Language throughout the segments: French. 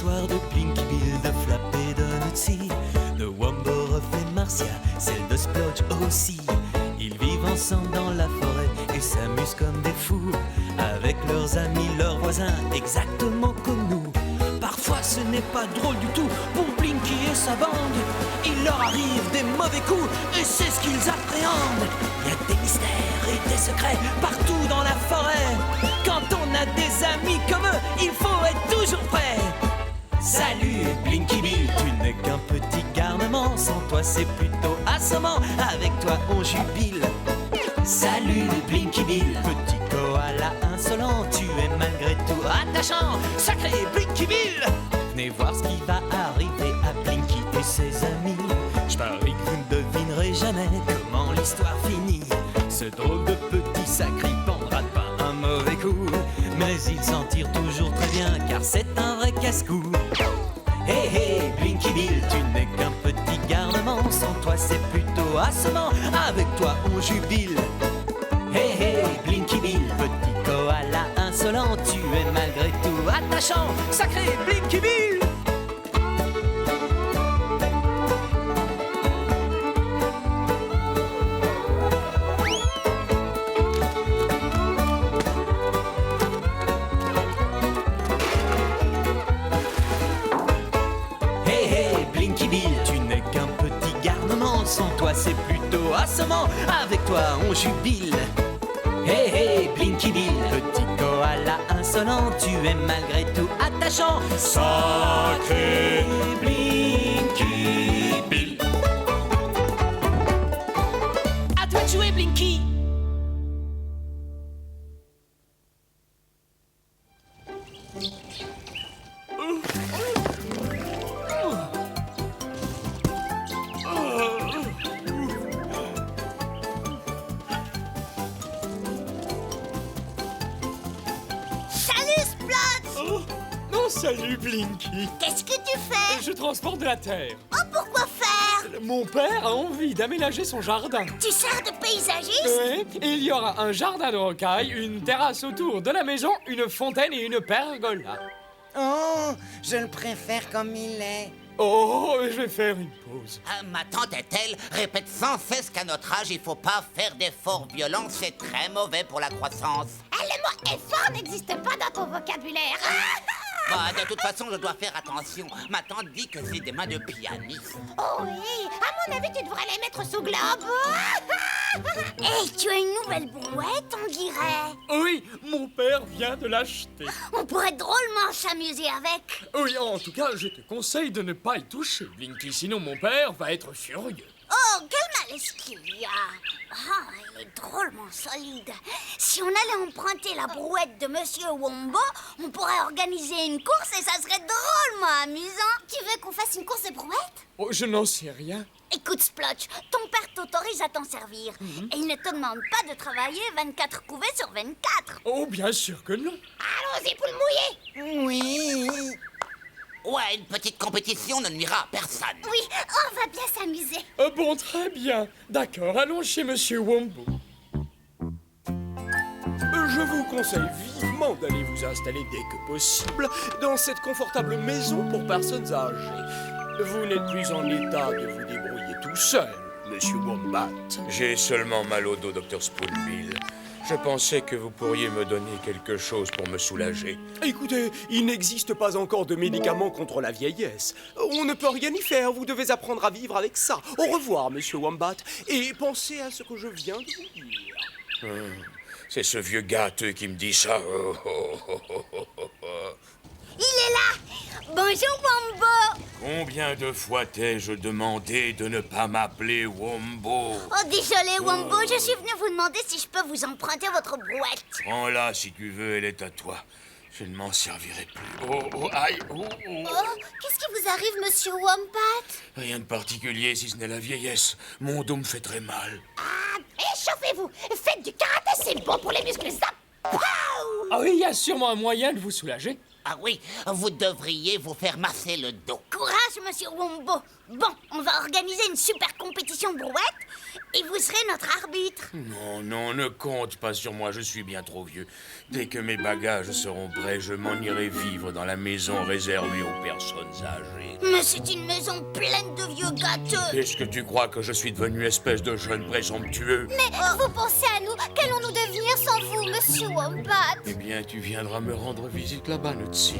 l'histoire de Blinky Bill, de Flap et de Nutsy, de Wombo et Marcia, celle de Splotch aussi. Ils vivent ensemble dans la forêt et s'amusent comme des fous, avec leurs amis, leurs voisins, exactement comme nous. Parfois ce n'est pas drôle du tout pour Blinky et sa bande. Il leur arrive des mauvais coups et c'est ce qu'ils appréhendent. Il y a des mystères et des secrets partout dans la forêt. Quand on a des amis comme eux, il faut être toujours prêt. Salut Blinky Bill, tu n'es qu'un petit garnement. Sans toi c'est plutôt assommant, avec toi on jubile. Salut Blinky Bill, petit koala insolent, tu es malgré tout attachant. Sacré Blinky Bill, venez voir ce qui va arriver à Blinky et ses amis. Je parie que vous ne devinerez jamais comment l'histoire finit. Ce drôle de petit sacripant ne rate pas un mauvais coup, mais il s'en tire toujours très bien car c'est un vrai casse-cou. Hey hey Blinky Bill, tu n'es qu'un petit garnement. Sans toi c'est plutôt assommant, avec toi on jubile. Hey hey Blinky Bill, petit koala insolent, tu es malgré tout attachant. Sacré Blinky Bill. Sans toi c'est plutôt assommant, avec toi on jubile. Hey hey Blinky Bill, petit koala insolent, tu es malgré tout attachant. Sacré Blinky Bill. À toi de jouer Blinky. Salut Blinky. Qu'est-ce que tu fais? Je transporte de la terre. Oh, pourquoi faire? Mon père a envie d'aménager son jardin. Tu sers de paysagiste? Oui, et il y aura un jardin de rocailles, une terrasse autour de la maison, une fontaine et une pergola. Oh, je le préfère comme il est. Oh, je vais faire une pause. Ma tante est-elle répète sans cesse qu'à notre âge, il faut pas faire d'efforts violents, c'est très mauvais pour la croissance. Le mot effort n'existe pas dans ton vocabulaire. Bah, de toute façon, je dois faire attention. Ma tante dit que c'est des mains de pianiste. Oh oui, à mon avis, tu devrais les mettre sous globe. Hé, tu as une nouvelle brouette, on dirait. Oui, mon père vient de l'acheter. On pourrait drôlement s'amuser avec. Oui, en tout cas, je te conseille de ne pas y toucher, Blinky, sinon mon père va être furieux. Oh, quel malaise qu'il y a. Ah, il est drôlement solide. Si on allait emprunter la brouette de Monsieur Wombo, on pourrait organiser une course et ça serait drôlement amusant. Tu veux qu'on fasse une course de brouette? Oh, je n'en sais rien. Écoute, Splotch, ton père t'autorise à t'en servir. Et il ne te demande pas de travailler 24 couvées sur 24. Oh, bien sûr que non. Allons-y, poule mouillée. Oui. Ouais, une petite compétition ne nuira à personne. Oui, on va bien s'amuser. Bon, très bien. D'accord, allons chez Monsieur Wombo. Je vous conseille vivement d'aller vous installer dès que possible dans cette confortable maison pour personnes âgées. Vous n'êtes plus en état de vous débrouiller tout seul, Monsieur Wombat. J'ai seulement mal au dos, Dr Spoonbill. Je pensais que vous pourriez me donner quelque chose pour me soulager. Écoutez, il n'existe pas encore de médicaments contre la vieillesse. On ne peut rien y faire, vous devez apprendre à vivre avec ça. Au revoir, Monsieur Wombat, et pensez à ce que je viens de vous dire. C'est ce vieux gâteux qui me dit ça. Il est là. Bonjour, Wombo. Combien de fois t'ai-je demandé de ne pas m'appeler Wombo? Oh, désolé, Wombo, je suis venu vous demander si je peux vous emprunter votre brouette. Prends-la si tu veux, elle est à toi. Je ne m'en servirai plus. Oh, aïe, Oh, qu'est-ce qui vous arrive, Monsieur Wombat? Rien de particulier si ce n'est la vieillesse. Mon dos me fait très mal. Ah, échauffez-vous. Faites du karaté, c'est bon pour les muscles. Ça. Ah oui, il y a sûrement un moyen de vous soulager. Ah oui, vous devriez vous faire masser le dos. Courage, courage, monsieur Wombo. Bon, on va organiser une super compétition brouette et vous serez notre arbitre. Non, non, ne compte pas sur moi, je suis bien trop vieux. Dès que mes bagages seront prêts, je m'en irai vivre dans la maison réservée aux personnes âgées. Mais c'est une maison pleine de vieux gâteux. Est-ce que tu crois que je suis devenu espèce de jeune présomptueux? Mais vous pensez à nous? Qu'allons-nous devenir sans vous, monsieur Wombat? Eh bien, tu viendras me rendre visite là-bas, Nutsi.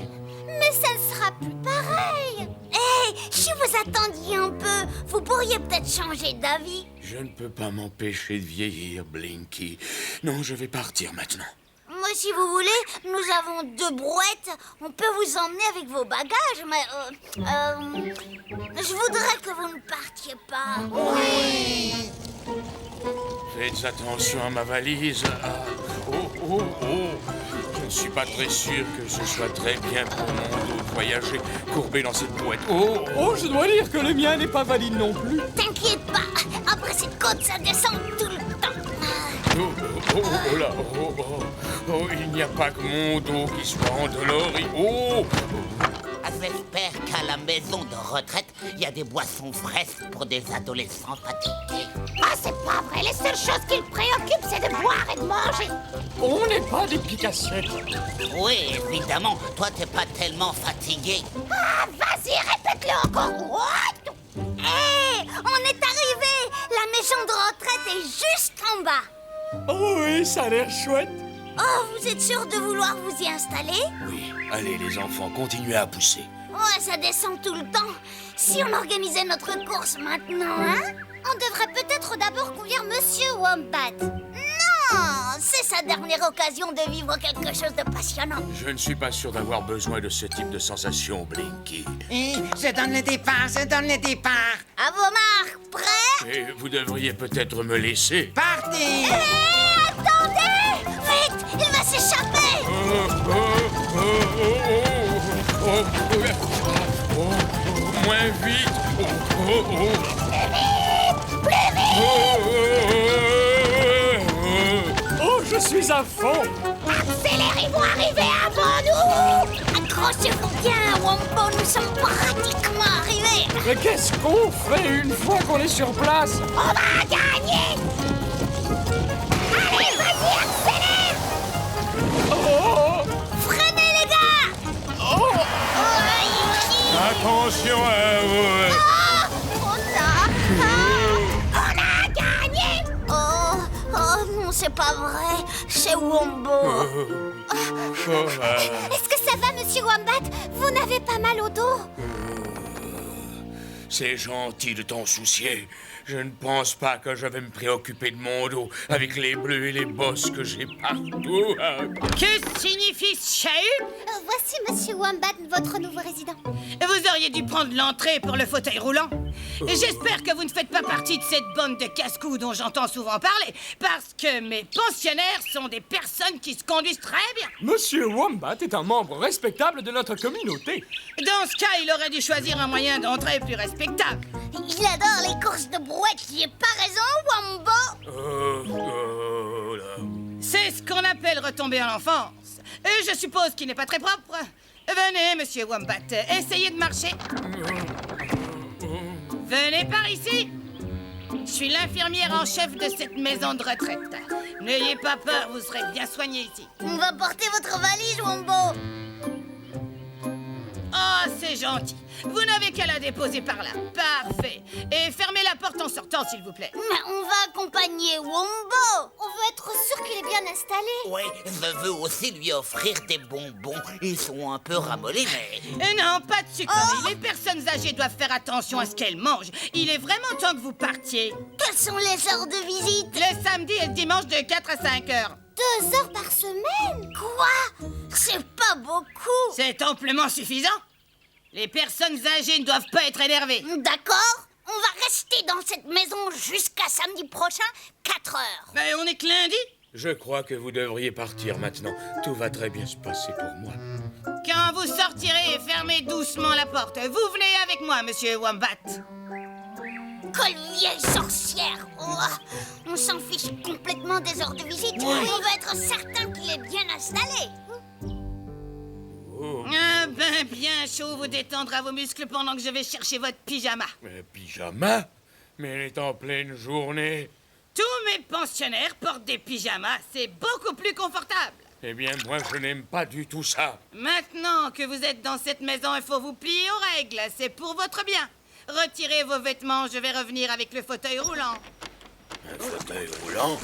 Mais ça ne sera plus pareil. Hé, si vous attendiez un peu, vous pourriez peut-être changer d'avis. Je ne peux pas m'empêcher de vieillir, Blinky. Non, je vais partir maintenant. Moi, si vous voulez, nous avons 2 brouettes. On peut vous emmener avec vos bagages, mais... je voudrais que vous ne partiez pas. Faites attention à ma valise. Ah, oh. Je ne suis pas très sûr que ce soit très bien pour mon dos de voyager courbé dans cette boîte. Oh, je dois dire que le mien n'est pas valide non plus. T'inquiète pas, après cette côte, ça descend tout le temps. Oh là, oh, il n'y a pas que mon dos qui soit endolori. Oh. J'espère qu'à la maison de retraite, il y a des boissons fraîches pour des adolescents fatigués. Ah, c'est pas vrai. Les seules choses qui le préoccupent, c'est de boire et de manger. On n'est pas des picassettes. Oui, évidemment, toi t'es pas tellement fatigué. Ah, vas-y, répète-le encore. What? Hé, on est arrivé. La maison de retraite est juste en bas. Oh oui, ça a l'air chouette. Oh, vous êtes sûr de vouloir vous y installer? Oui, allez les enfants, continuez à pousser. Ouais, ça descend tout le temps. Si on organisait notre course maintenant, hein? On devrait peut-être d'abord conduire monsieur Wombat. Non, c'est sa dernière occasion de vivre quelque chose de passionnant. Je ne suis pas sûr d'avoir besoin de ce type de sensation, Blinky. Je donne le départ. À vos marques, prêts? Et vous devriez peut-être me laisser. Partez! Hé, attendez! Vite, il va s'échapper! Moins vite. Oh, je suis à fond. Accélère, ils vont arriver avant nous. Accrochez-vous bien, Wombo, nous sommes pratiquement arrivés. Mais qu'est-ce qu'on fait une fois qu'on est sur place? On va gagner. Allez, vas-y, accélère. Oh, Freinez, les gars! oh. Attention à vous. Ah, trop tard. Ah, on a gagné. Oh non, c'est pas vrai. C'est Wombo. Est-ce que ça va, monsieur Wombat? Vous n'avez pas mal au dos? C'est gentil de t'en soucier. Je ne pense pas que je vais me préoccuper de mon dos avec les bleus et les bosses que j'ai partout. Que signifie ce chahut? Voici monsieur Wombat, votre nouveau résident. Vous auriez dû prendre l'entrée pour le fauteuil roulant. J'espère que vous ne faites pas partie de cette bande de casse-cou dont j'entends souvent parler, parce que mes pensionnaires sont des personnes qui se conduisent très bien. Monsieur Wombat est un membre respectable de notre communauté. Dans ce cas, il aurait dû choisir un moyen d'entrée plus respectable. Il adore les courses de brouette. J'ai pas raison, Wombo? C'est ce qu'on appelle retomber en enfance. Et je suppose qu'il n'est pas très propre. Venez, monsieur Wombat, essayez de marcher. Venez par ici. Je suis l'infirmière en chef de cette maison de retraite. N'ayez pas peur, vous serez bien soigné ici. On va porter votre valise, Wombo. Oh, c'est gentil. Vous n'avez qu'à la déposer par là. Parfait. Et fermez la porte en sortant, s'il vous plaît. Mais on va accompagner Wombo. On veut être sûr qu'il est bien installé. Oui, je veux aussi lui offrir des bonbons. Ils sont un peu ramollis, mais... Non, pas de sucreries. Les personnes âgées doivent faire attention à ce qu'elles mangent. Il est vraiment temps que vous partiez. Quelles sont les heures de visite? Le samedi et le dimanche de 4 à 5 heures. 2 heures par semaine? Quoi? C'est pas beaucoup. C'est amplement suffisant. Les personnes âgées ne doivent pas être énervées. D'accord. On va rester dans cette maison jusqu'à samedi prochain, 4 heures. Mais on est que lundi. Je crois que vous devriez partir maintenant. Tout va très bien se passer pour moi. Quand vous sortirez, fermez doucement la porte. Vous venez avec moi, monsieur Wombat. Quelle vieille sorcière. Oh, on s'en fiche complètement des heures de visite. On veut être certain qu'il est bien installé. bain bien chaud vous détendra vos muscles pendant que je vais chercher votre pyjama. Pyjama? Mais elle est en pleine journée. Tous mes pensionnaires portent des pyjamas, c'est beaucoup plus confortable. Eh bien, moi, je n'aime pas du tout ça. Maintenant que vous êtes dans cette maison, il faut vous plier aux règles, c'est pour votre bien. Retirez vos vêtements, je vais revenir avec le fauteuil roulant. Un fauteuil roulant?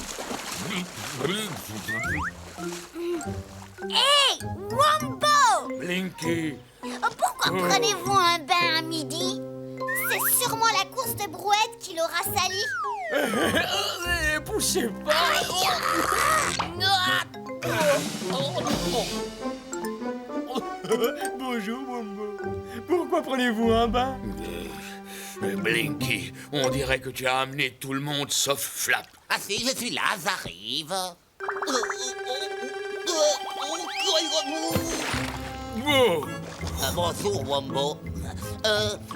Hé, Wombo! Blinky! Pourquoi prenez-vous un bain à midi? C'est sûrement la course de brouette qui l'aura sali. Poussez pas. Bonjour, Wombo. Pourquoi prenez-vous un bain? Blinky, on dirait que tu as amené tout le monde sauf Flap. Ah si, je suis là, j'arrive. Oh! Bonjour, Wombo.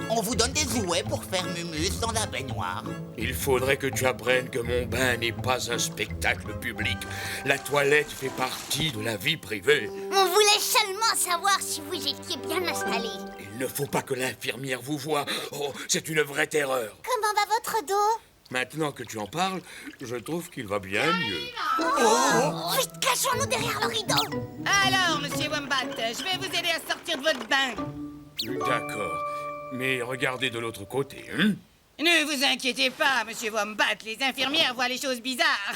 On vous donne des jouets pour faire mumus dans la baignoire. Il faudrait que tu apprennes que mon bain n'est pas un spectacle public. La toilette fait partie de la vie privée. On voulait seulement savoir si vous étiez bien installé. Il ne faut pas que l'infirmière vous voie. Oh, c'est une vraie terreur. Comment va votre dos? Maintenant que tu en parles, je trouve qu'il va bien mieux. Vite, cachons-nous derrière le rideau. Alors, monsieur Wombat, je vais vous aider à sortir de votre bain. D'accord. Mais regardez de l'autre côté, hein? Ne vous inquiétez pas, monsieur Wombat, les infirmières voient les choses bizarres.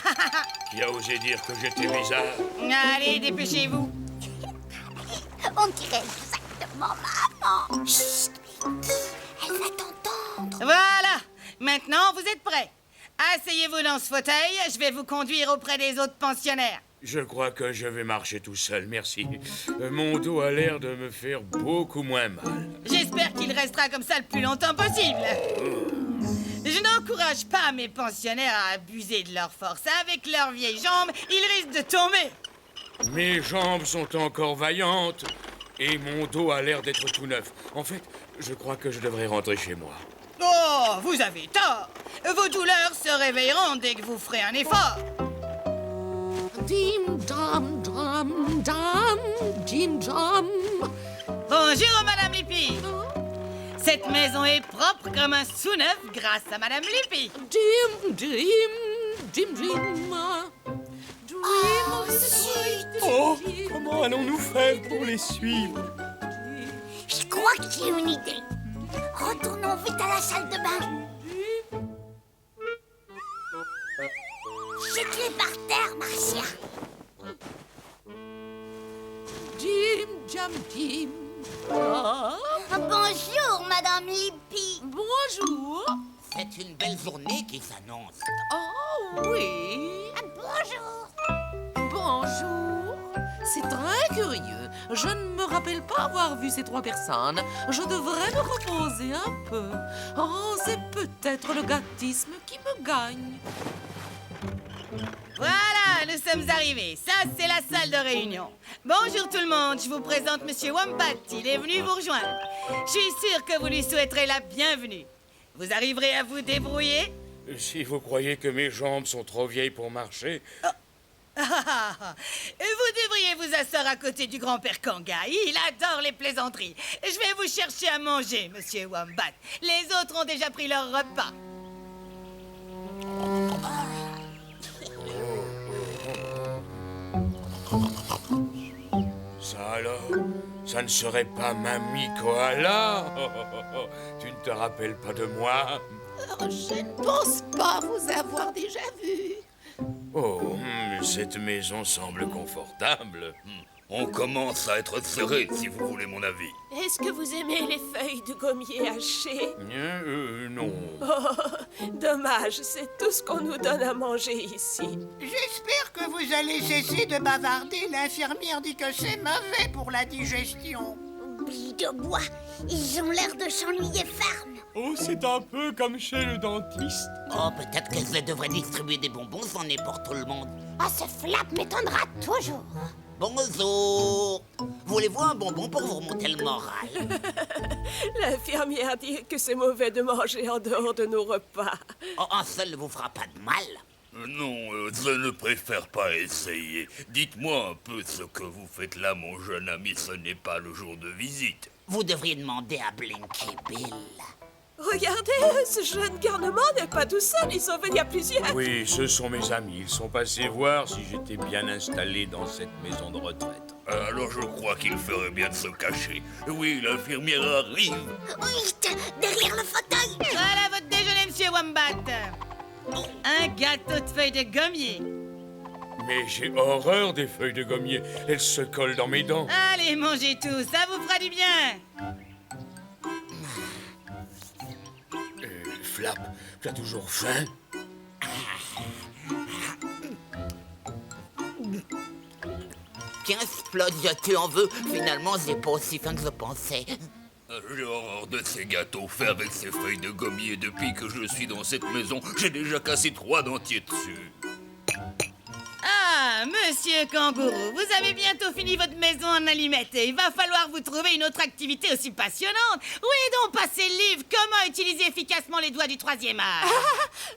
Qui a osé dire que j'étais bizarre? Allez, dépêchez-vous. On dirait exactement maman. Chut, elle va t'entendre. Voilà. Maintenant, vous êtes prêts. Asseyez-vous dans ce fauteuil, je vais vous conduire auprès des autres pensionnaires. Je crois que je vais marcher tout seul, merci. Mon dos a l'air de me faire beaucoup moins mal. J'espère qu'il restera comme ça le plus longtemps possible. Je n'encourage pas mes pensionnaires à abuser de leur force. Avec leurs vieilles jambes, ils risquent de tomber. Mes jambes sont encore vaillantes et mon dos a l'air d'être tout neuf. En fait, je crois que je devrais rentrer chez moi. Oh, vous avez tort. Vos douleurs se réveilleront dès que vous ferez un effort. Dim dam dam dam dim dam. Bonjour, Madame Lippi. Cette maison est propre comme un sous-neuf grâce à Madame Lippi. Dim dim dim dim. Oh, comment allons-nous faire pour les suivre? Je crois que j'ai une idée. Retournons vite à la salle de bain. Jette-les par terre, Marcia. Dim jam dim. Ah, Bonjour, Madame Lippi. bonjour. C'est une belle journée qui s'annonce. Oh oui. Bonjour. Bonjour. C'est très curieux. Je ne me rappelle pas avoir vu ces trois personnes. Je devrais me reposer un peu. Oh, c'est peut-être le gâtisme qui me gagne. Voilà, nous sommes arrivés. Ça, c'est la salle de réunion. Bonjour tout le monde, je vous présente Monsieur Wombat. Il est venu vous rejoindre. Je suis sûre que vous lui souhaiterez la bienvenue. Vous arriverez à vous débrouiller? Si vous croyez que mes jambes sont trop vieilles pour marcher, Vous devriez vous asseoir à côté du grand-père Kanga. Il adore les plaisanteries. Je vais vous chercher à manger, Monsieur Wombat. Les autres ont déjà pris leur repas. ça alors, ça ne serait pas Mamie Koala? Tu ne te rappelles pas de moi? Je ne pense pas vous avoir déjà vu. Oh, cette maison semble confortable. On commence à être serré, si vous voulez mon avis. Est-ce que vous aimez les feuilles de gommier hachées? Non. Oh, dommage, c'est tout ce qu'on nous donne à manger ici. J'espère que vous allez cesser de bavarder. L'infirmière dit que c'est mauvais pour la digestion. Billes de bois, ils ont l'air de s'ennuyer ferme. Oh, c'est un peu comme chez le dentiste. Oh, peut-être que je devrais distribuer des bonbons, c'en est pour tout le monde. Ah, ce flap m'étonnera toujours. Bonjour. Voulez-vous un bonbon pour vous remonter le moral? L'infirmière dit que c'est mauvais de manger en dehors de nos repas. Oh, un seul ne vous fera pas de mal. Non, je ne préfère pas essayer. Dites-moi un peu ce que vous faites là, mon jeune ami. Ce n'est pas le jour de visite. Vous devriez demander à Blinky Bill. Regardez, ce jeune garnement n'est pas tout seul, ils sont venus à plusieurs. Oui, ce sont mes amis. Ils sont passés voir si j'étais bien installé dans cette maison de retraite. Alors je crois qu'il ferait bien de se cacher. Oui, l'infirmière arrive. Vite, derrière le fauteuil. Voilà votre déjeuner, monsieur Wombat. Un gâteau de feuilles de gommier. Mais j'ai horreur des feuilles de gommier. Elles se collent dans mes dents. Allez, mangez tout, ça vous fera du bien. Flap, tu as toujours faim? Tiens, Splotch, tu en veux? Finalement, j'ai pas aussi faim que je pensais. J'ai horreur de ces gâteaux faits avec ces feuilles de gommier. Depuis que je suis dans cette maison, j'ai déjà cassé 3 dentiers dessus. Ah, monsieur Kangourou, vous avez bientôt fini votre maison en allumettes et il va falloir vous trouver une autre activité aussi passionnante. Où est donc passé le livre Comment utiliser efficacement les doigts du 3e âge?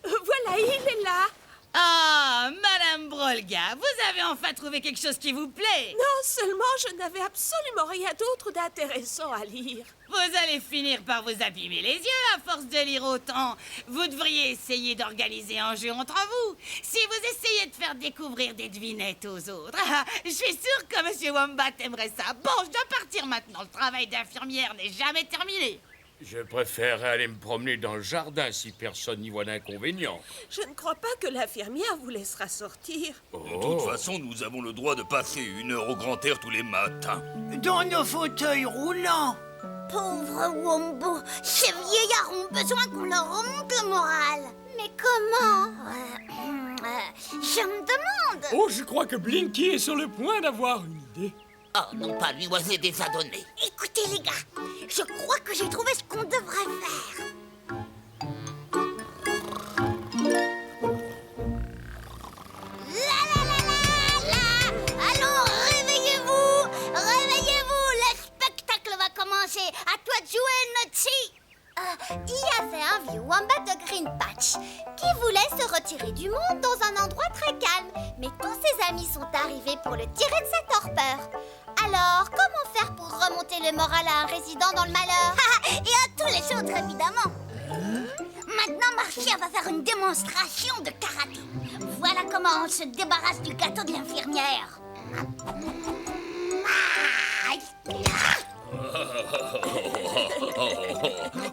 Voilà, il est là. Ah, Madame Brolga, vous avez enfin trouvé quelque chose qui vous plaît. Non seulement je n'avais absolument rien d'autre d'intéressant à lire. Vous allez finir par vous abîmer les yeux à force de lire autant. Vous devriez essayer d'organiser un jeu entre vous. Si vous essayez de faire découvrir des devinettes aux autres. Je suis sûre que Monsieur Wombat aimerait ça. Bon, je dois partir maintenant. Le travail d'infirmière n'est jamais terminé. Je préférerais aller me promener dans le jardin si personne n'y voit d'inconvénient. Je ne crois pas que l'infirmière vous laissera sortir. De toute façon, nous avons le droit de passer 1 heure au grand air tous les matins. Dans nos fauteuils roulants. Pauvre Wombo, ces vieillards ont besoin qu'on leur remonte le moral. Mais comment je me demande. Oh, je crois que Blinky est sur le point d'avoir une idée. Oh, non pas lui, moi j'ai déjà donné. Écoutez les gars, je crois que j'ai trouvé ce qu'on devrait faire. Allons, réveillez-vous, le spectacle va commencer. À toi de jouer, Nutsi. Il y avait un vieux Wombat de Green Patch qui voulait se retirer du monde dans un endroit très calme. Mais tous ses amis sont arrivés pour le tirer de sa torpeur. Alors, comment faire pour remonter le moral à un résident dans le malheur? Et à tous les autres, évidemment. Maintenant, Marcia va faire une démonstration de karaté. Voilà comment on se débarrasse du gâteau de l'infirmière.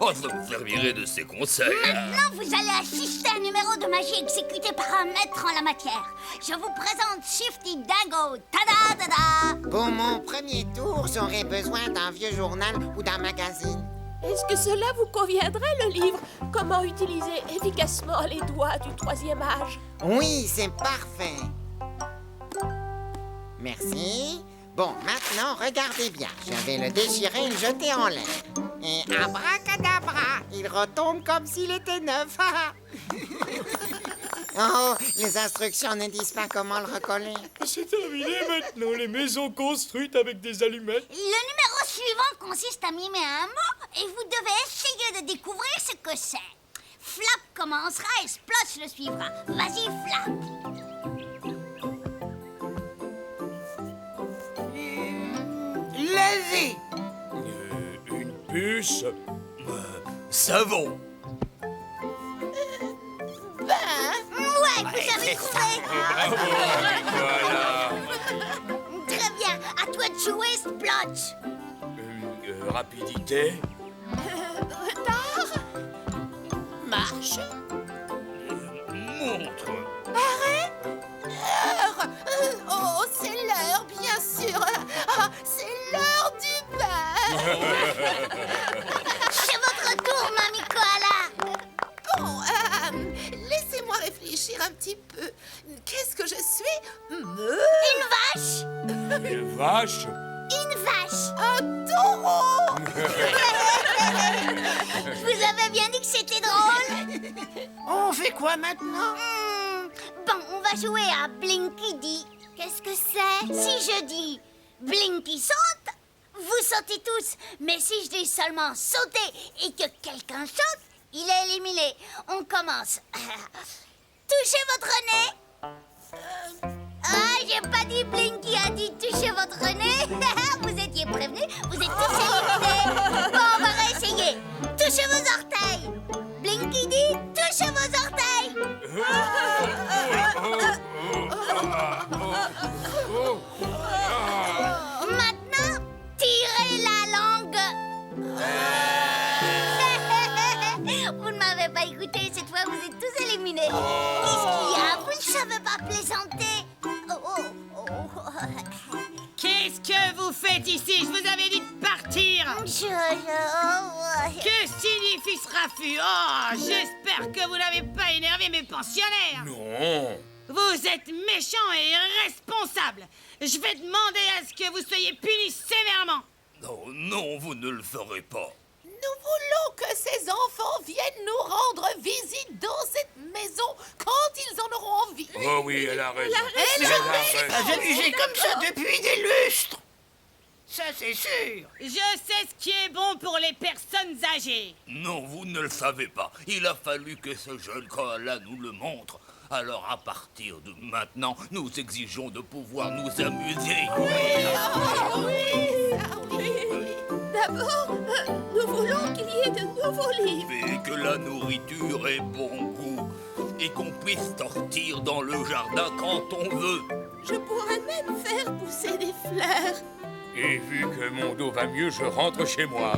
Oh, je me servirai de ces conseils. Maintenant, vous allez assister à un numéro de magie exécuté par un maître en la matière. Je vous présente Shifty Dango. Tada, tada. Pour mon premier tour, j'aurais besoin d'un vieux journal ou d'un magazine. Est-ce que cela vous conviendrait, le livre Comment utiliser efficacement les doigts du 3e âge? Oui, c'est parfait. Merci. Bon, maintenant, regardez bien. Je vais le déchirer et le jeter en l'air. Et abracadabra, il retombe comme s'il était neuf. Oh, les instructions ne disent pas comment le recoller. C'est terminé maintenant, les maisons construites avec des allumettes. Le numéro suivant consiste à mimer un mot et vous devez essayer de découvrir ce que c'est. Flap commencera et Splotch le suivra. Vas-y, Flap. Levé. Une puce? Savon. Ouais, vous avez trouvé. Voilà. Très bien, à toi de jouer, Splotch. Rapidité? Retard? Marche? Montre. Heure? Oh, c'est l'heure, bien sûr. Ah, c'est l'heure du bain. C'est votre tour, Mamie Koala. Bon, laissez-moi réfléchir un petit peu. Qu'est-ce que je suis? Une vache. Une vache? Une vache. Un taureau. Vous avez bien dit que c'était drôle. On fait quoi maintenant? Bon, on va jouer à Blinky dit. Qu'est-ce que c'est? Si je dis Blinky saute, vous sautez tous. Mais si je dis seulement sauter et que quelqu'un saute, il est éliminé. On commence. touchez votre nez. Ah, j'ai pas dit Blinky a dit touchez votre nez. Vous étiez prévenus, vous êtes tous éliminés. Bon, on va réessayer. Touchez vos orteils. Blinky dit touchez vos orteils. Maintenant, tirez la langue. Vous ne m'avez pas écouté, cette fois vous êtes tous éliminés. Qu'est-ce qu'il y a? Vous ne savez pas plaisanter. Qu'est-ce que vous faites ici? Je vous avais dit de partir. Que signifie ce raffut? Oh, j'espère que vous n'avez pas énervé mes pensionnaires. Non. Vous êtes méchants et irresponsables. Je vais demander à ce que vous soyez punis sévèrement. Non, non, vous ne le ferez pas. Nous voulons que ces enfants viennent nous rendre visite dans cette maison quand ils en auront envie. Oh oui, elle a raison. J'ai comme ça depuis des lustres. Ça, c'est sûr. Je sais ce qui est bon pour les personnes âgées. Non, vous ne le savez pas. Il a fallu que ce jeune koala nous le montre. Alors, à partir de maintenant, nous exigeons de pouvoir nous amuser. D'abord, nous voulons qu'il y ait de nouveaux livres. Et que la nourriture ait bon goût. Et qu'on puisse sortir dans le jardin quand on veut. Je pourrais même faire pousser des fleurs. Et vu que mon dos va mieux, je rentre chez moi.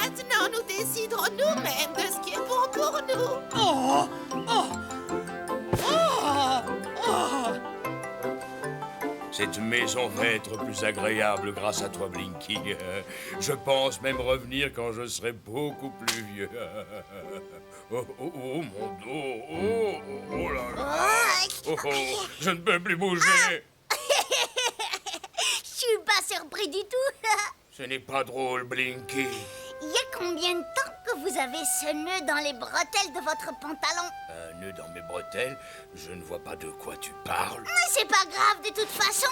Maintenant, nous déciderons nous-mêmes de ce qui est bon pour nous. Cette maison va être plus agréable grâce à toi, Blinky. Je pense même revenir quand je serai beaucoup plus vieux. Oh, oh, oh, mon dos. Oh, oh, oh là là. Oh, oh, je ne peux plus bouger. Je suis pas surpris du tout. Ce n'est pas drôle, Blinky. Il y a combien de temps que vous avez ce nœud dans les bretelles de votre pantalon? Un nœud dans mes bretelles? Je ne vois pas de quoi tu parles. Mais c'est pas grave de toute façon.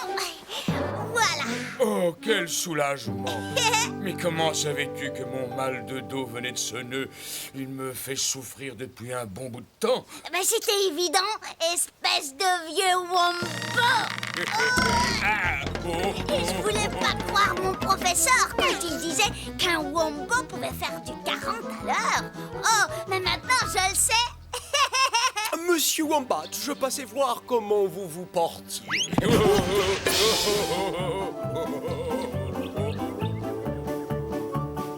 Voilà. Oh, quel soulagement. Mais comment savais-tu que mon mal de dos venait de ce nœud? Il me fait souffrir depuis un bon bout de temps. Ben, c'était évident, espèce de vieux wombo. Je voulais pas croire mon professeur quand il disait qu'un wombo pouvait faire du 40 à l'heure. Oh, mais maintenant je le sais. Monsieur Wombat, je passais voir comment vous vous portiez.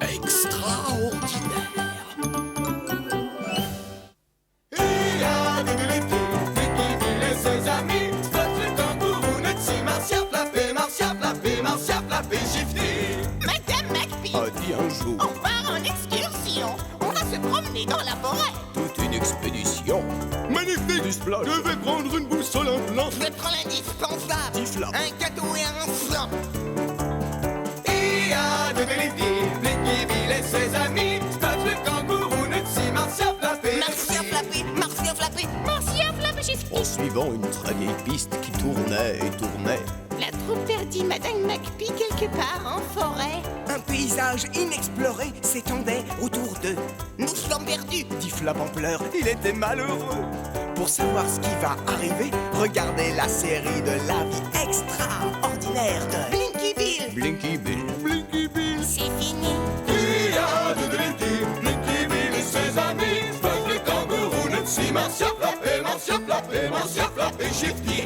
Extraordinaire. Il y a des Blinky Bill et ses amis. Spot le kangourou, Nutsy, Marcia Flappé, Shifty. Madame McPhee, A dit un jour, on part en excursion. On va se promener dans la forêt. Toute une expédition. Magnifique du splash. Je vais prendre une boussole en blanc. Je vais prendre l'indispensable. Tifla. Un gâteau et un flan. il y a des Blinky Bill et ses amis. Spot le kangourou, Nutsy, Marcia Flappé. Marcia Flappé, Shifty. En suivant une très vieille piste qui tournait et tournait. La troupe perdit Madame McPhee quelque part en forêt. Un paysage inexploré s'étendait autour d'eux. Nous sommes perdus. Dit Flap en pleurs, il était malheureux. Pour savoir ce qui va arriver, regardez la série de la vie extraordinaire de Blinky Bill. Blinky Bill. Blinky Bill. C'est fini. Il y a de Blinky Bill et ses amis. Spot le kangourou, Nutsy, Marcia Flappé, Shifty.